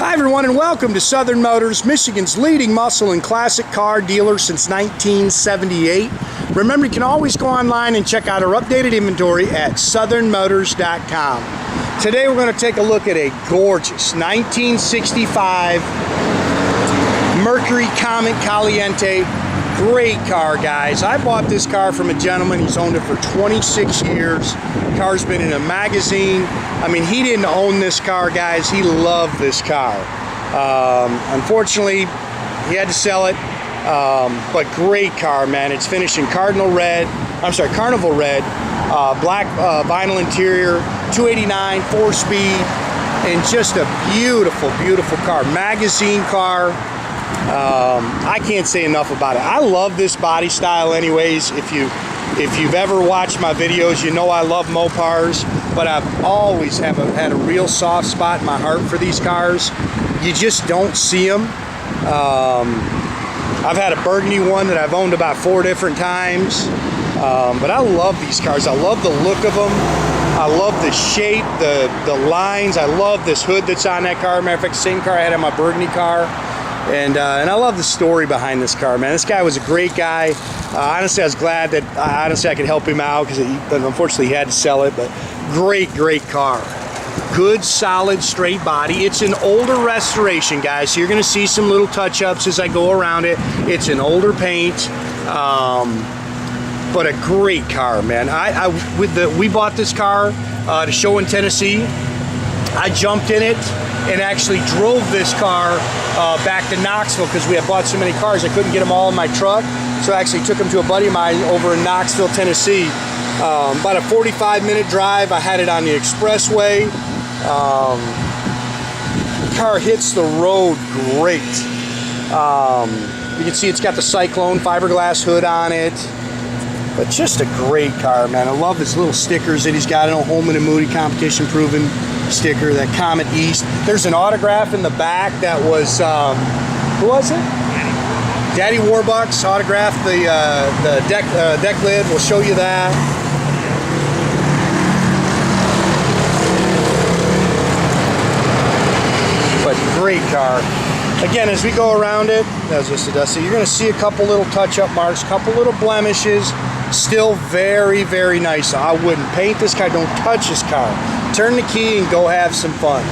Hi everyone, and welcome to Southern Motors, Michigan's leading muscle and classic car dealer since 1978. Remember, you can always go online and check out our updated inventory at southernmotors.com. Today we're going to take a look at a gorgeous 1965 Mercury Comet Caliente. Great car, guys. I bought this car from a gentleman. He's owned it for 26 years. The car's been in a magazine. I mean, he didn't own this car, guys. He loved this car. Unfortunately, he had to sell it. But great car, man. It's finished in Carnival red, black vinyl interior, 289, 4-speed, and just a beautiful, beautiful car. Magazine car. I can't say enough about it. I love this body style anyways. If you've ever watched my videos, you know I love Mopars, but I've always had a real soft spot in my heart for these cars. You just don't see them. I've had a burgundy one that I've owned about 4 different times, but I love these cars. I love the look of them. I love the shape, the lines. I love this hood that's on that car. Matter of fact, same car I had on my burgundy car. And I love the story behind this car, man. This guy was a great guy. Honestly, I was glad that I could help him out because unfortunately he had to sell it. But great, great car. Good, solid, straight body. It's an older restoration, guys. So you're going to see some little touch-ups as I go around it. It's an older paint, but a great car, man. We bought this car to show in Tennessee. I jumped in it and actually drove this car back to Knoxville because we had bought so many cars I couldn't get them all in my truck. So I actually took them to a buddy of mine over in Knoxville, Tennessee. About a 45-minute drive. I had it on the expressway. The car hits the road great. You can see it's got the Cyclone fiberglass hood on it. But just a great car, man. I love his little stickers that he's got. An Holman and Moody competition proven sticker, that Comet East. There's an autograph in the back that was, who was it? Daddy Warbucks autographed the deck lid. We'll show you that. But great car. Again, as we go around it, as Mr. Dusty, you're going to see a couple little touch-up marks, a couple little blemishes. Still very, very nice. I wouldn't paint this car. Don't touch this car. Turn the key and go have some fun.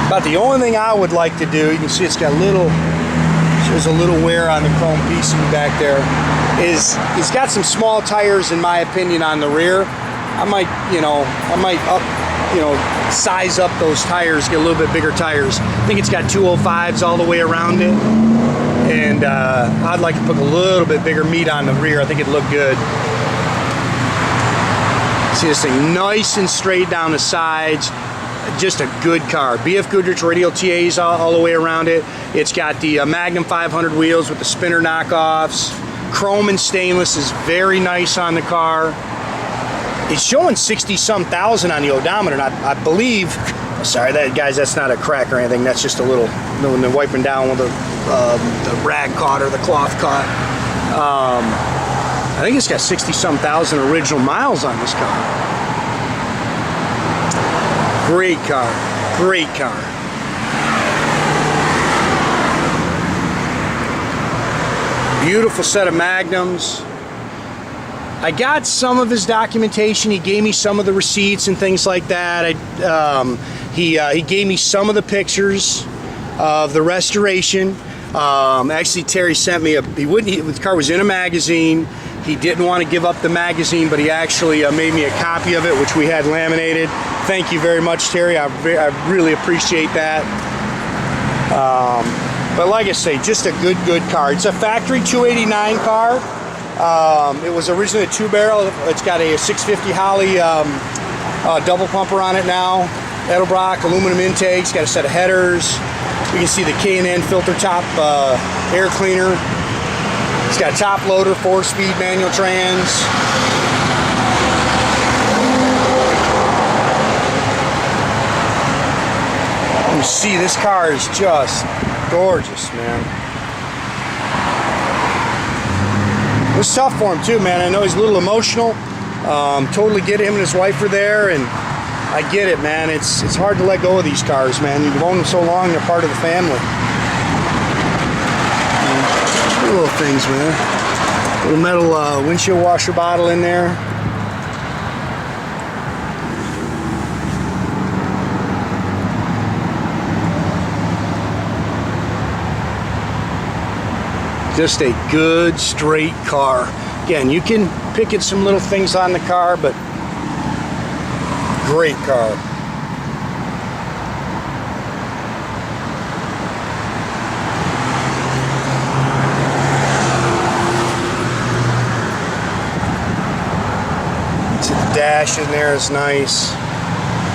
About the only thing I would like to do, you can see it's got there's a little wear on the chrome piecing back there, is it's got some small tires in my opinion on the rear. I might size up those tires, get a little bit bigger tires. I think it's got 205s all the way around it. And I'd like to put a little bit bigger meat on the rear. I think it'd look good. See this thing nice and straight down the sides. Just a good car. BF Goodrich Radial TAs all the way around it. It's got the Magnum 500 wheels with the spinner knockoffs. Chrome and stainless is very nice on the car. It's showing 60-some thousand on the odometer, and I believe, sorry, guys, that's not a crack or anything. That's just a little, when they're wiping down with the rag caught or the cloth caught. I think it's got 60-some thousand original miles on this car. Great car, great car. Beautiful set of Magnums. I got some of his documentation. He gave me some of the receipts and things like that. He gave me some of the pictures of the restoration. Actually, Terry sent me the car was in a magazine. He didn't want to give up the magazine, but he actually made me a copy of it, which we had laminated. Thank you very much, Terry. I really appreciate that. But like I say, just a good car. It's a factory 289 car. It was originally a 2-barrel. It's got a 650 Holley double pumper on it now. Edelbrock aluminum intakes. Got a set of headers. You can see the K&N filter top air cleaner. It's got a top loader, 4-speed manual trans. You see, this car is just gorgeous, man. It was tough for him too, man. I know he's a little emotional. Totally get him and his wife were there, and I get it, man. It's hard to let go of these cars, man. You've owned them so long, they're part of the family. Little things, man. Little metal windshield washer bottle in there. Just a good, straight car. Again, you can pick at some little things on the car, but great car. The dash in there is nice.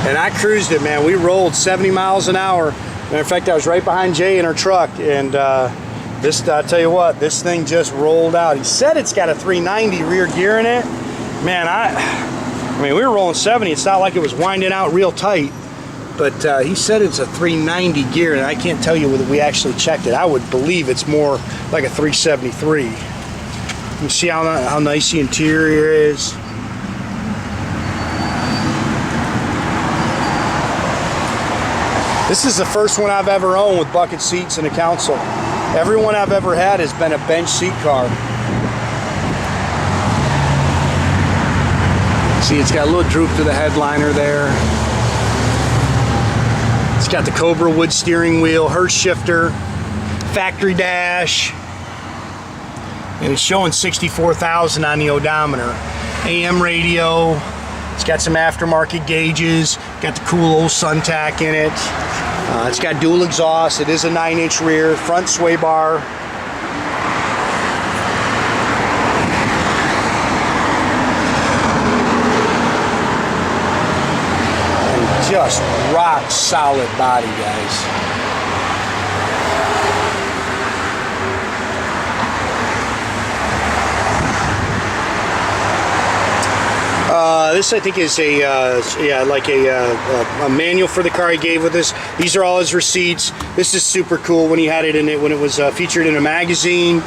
And I cruised it, man. We rolled 70 miles an hour. Matter of fact, I was right behind Jay in our truck, and I'll tell you what, this thing just rolled out. He said it's got a 390 rear gear in it. Man, I mean, we were rolling 70. It's not like it was winding out real tight, but he said it's a 390 gear, and I can't tell you whether we actually checked it. I would believe it's more like a 373. You can see how nice the interior is. This is the first one I've ever owned with bucket seats and a console. Every one I've ever had has been a bench seat car. See, it's got a little droop to the headliner there. It's got the Cobra wood steering wheel, Hertz shifter, factory dash, and it's showing 64,000 on the odometer. AM radio. It's got some aftermarket gauges. Got the cool old sun tack in it. It's got dual exhaust. It is a 9-inch rear, front sway bar. And just rock solid body, guys. This I think is a manual for the car he gave with us. These are all his receipts. This is super cool when he had it in it when it was featured in a magazine.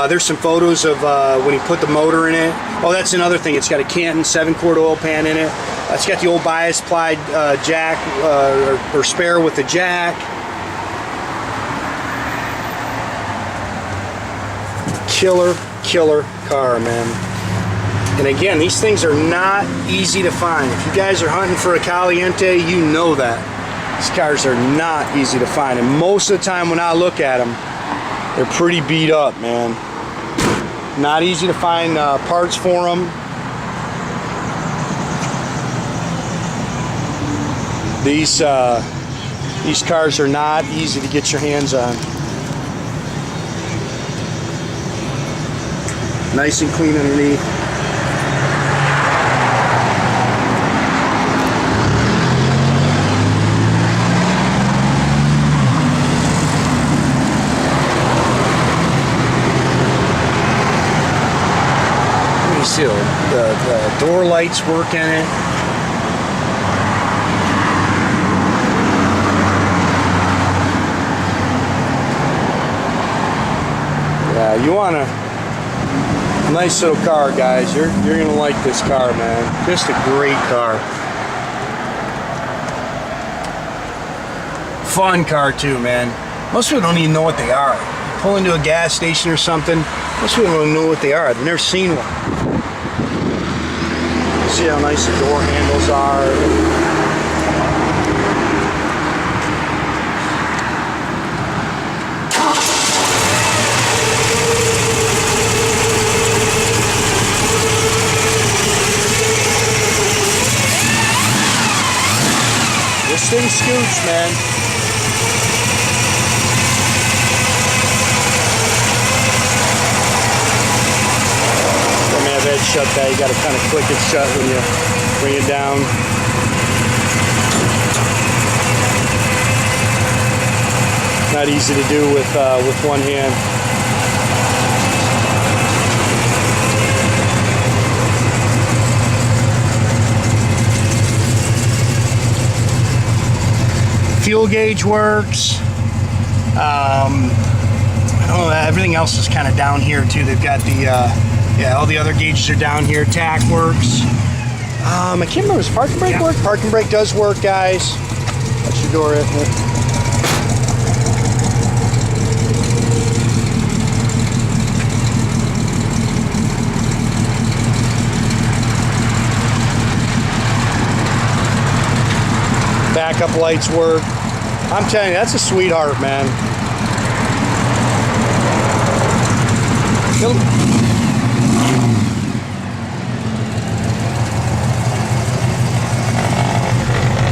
There's some photos of when he put the motor in it. Oh, that's another thing. It's got a Canton 7-quart oil pan in it. It's got the old bias ply jack or spare with the jack. Killer car, man. And again, these things are not easy to find. If you guys are hunting for a Caliente, you know that. These cars are not easy to find. And most of the time when I look at them, they're pretty beat up, man. Not easy to find parts for them. These cars are not easy to get your hands on. Nice and clean underneath. See the door lights work in it. Yeah, you want a nice little car, guys. You're gonna like this car, man. Just a great car. Fun car too, man. Most people don't even know what they are. You pull into a gas station or something. Most people don't know what they are. They've never seen one. See how nice the door handles are. This thing scoots, man. Shut that. You got to kind of click it shut when you bring it down. Not easy to do with one hand. Fuel gauge works. I don't know, everything else is kind of down here too. They've got the yeah, all the other gauges are down here. Tach works. I can't remember, does parking brake work? Parking brake does work, guys. That's your door, isn't it? Backup lights work. I'm telling you, that's a sweetheart, man.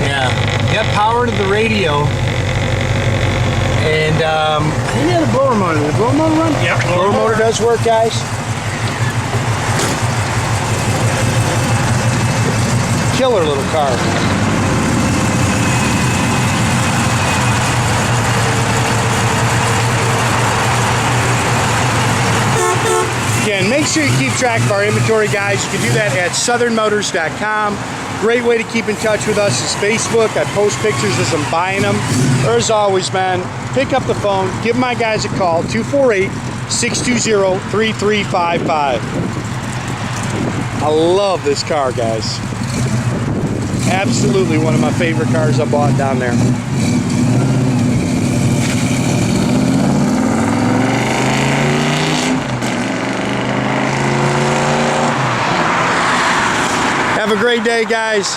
Yeah, got power to the radio, and I think it had a blower motor. Did the blower motor run? Yep, blower motor does work, guys. Killer little car. Again, make sure you keep track of our inventory, guys. You can do that at southernmotors.com. Great way to keep in touch with us is Facebook. I post pictures as I'm buying them. Or as always, man, pick up the phone, give my guys a call, 248-620-3355. I love this car, guys. Absolutely one of my favorite cars I bought down there. Have a great day, guys.